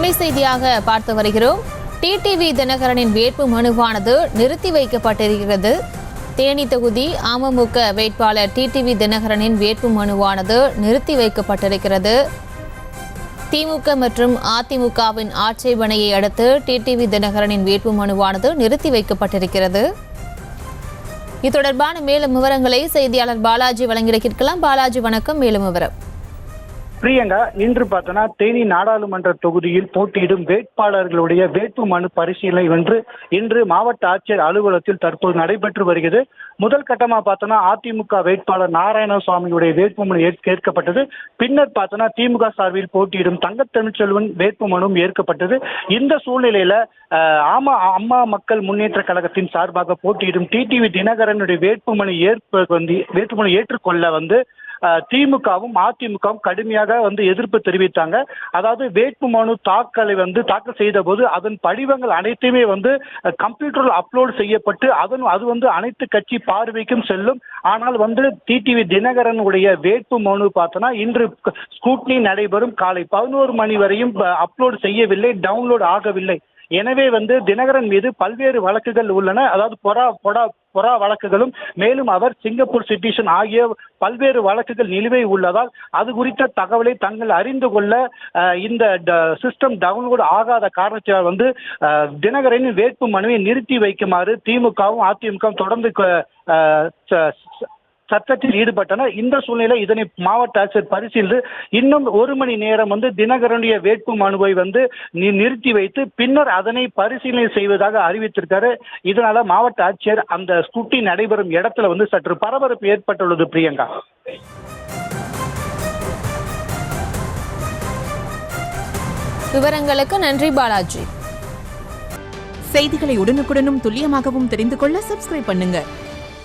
அண்மை செய்தியாக பார்த்து வருகிறோம். டிடிவி தினகரனின் வேட்பு மனுவானது நிறுத்தி வைக்கப்பட்டிருக்கிறது. தேனி தொகுதி அமமுக வேட்பாளர் டிடிவி தினகரனின் வேட்பு மனுவானது நிறுத்தி வைக்கப்பட்டிருக்கிறது. திமுக மற்றும் அதிமுகவின் ஆட்சேபனையை அடுத்து டிடிவி தினகரனின் வேட்பு மனுவானது நிறுத்தி வைக்கப்பட்டிருக்கிறது. இது தொடர்பான மேலும் விவரங்களை செய்தியாளர் பாலாஜி வழங்கியிருக்கலாம். பாலாஜி வணக்கம். மேலும் விவரம். பிரியங்கா, இன்று பார்த்தோன்னா தேனி நாடாளுமன்ற தொகுதியில் போட்டியிடும் வேட்பாளர்களுடைய வேட்பு மனு பரிசீலனை இன்று மாவட்ட ஆட்சியர் அலுவலகத்தில் தற்போது நடைபெற்று வருகிறது. முதல் கட்டமாக பார்த்தோன்னா அதிமுக வேட்பாளர் நாராயணசுவாமியுடைய வேட்பு மனு ஏற்கப்பட்டது. பின்னர் பார்த்தோன்னா திமுக சார்பில் போட்டியிடும் தங்கத்தமிழ்ச்செல்வன் வேட்பு மனுவும் ஏற்கப்பட்டது. இந்த சூழ்நிலையில அம்மா மக்கள் முன்னேற்ற கழகத்தின் சார்பாக போட்டியிடும் டிடிவி தினகரனுடைய வேட்புமனு ஏற்றுக்கொள்ள திமுகவும் அதிமுகவும் கடுமையாக எதிர்ப்பு தெரிவித்தாங்க. அதாவது வேட்புமனு தாக்கல் செய்த போது அதன் படிவங்கள் அனைத்துமே கம்ப்யூட்டரில் அப்லோட் செய்யப்பட்டு அது அனைத்து கட்சி பார்வைக்கும் செல்லும். ஆனால் டிடிவி தினகரனுடைய வேட்புமனு பார்த்தோன்னா இன்று ஸ்கூட்னி நடைபெறும். காலை 11 மணி வரையும் அப்லோட் செய்யவில்லை, டவுன்லோட் ஆகவில்லை. எனவே தினகரன் மீது பல்வேறு வழக்குகள் உள்ளன. அதாவது பொறா வழக்குகளும், மேலும் அவர் சிங்கப்பூர் சிட்டிசன் ஆகிய பல்வேறு வழக்குகள் நிலுவை உள்ளதால் அது குறித்த தகவலை தங்கள் அறிந்து கொள்ள இந்த சிஸ்டம் டவுன்லோட் ஆகாத காரணத்தால் தினகரனின் வேட்பு மனுவை நிறுத்தி வைக்குமாறு திமுகவும் அதிமுகவும் தொடர்ந்து சட்டத்தில் ஈடுபட்டனர். இந்த சூழ்நிலை இதனை மாவட்ட ஆட்சியர் பரிசீலித்து இன்னும் 1 மணி நேரம் தினகரனுடைய வேட்பு மனுவை நிறுத்தி வைத்து பின்னர் அதனை பரிசீலனை செய்வதாக அறிவித்திருக்காரு. இதனால மாவட்ட ஆட்சியர் அந்த ஸ்கூட்டி நடைபெறும் இடத்துல சற்று பரபரப்பு ஏற்பட்டுள்ளது. பிரியங்கா, விவரங்களுக்கு நன்றி பாலாஜி. செய்திகளை உடனுக்குடனும் துல்லியமாகவும் தெரிந்து கொள்ள சப்ஸ்கிரைப் பண்ணுங்க.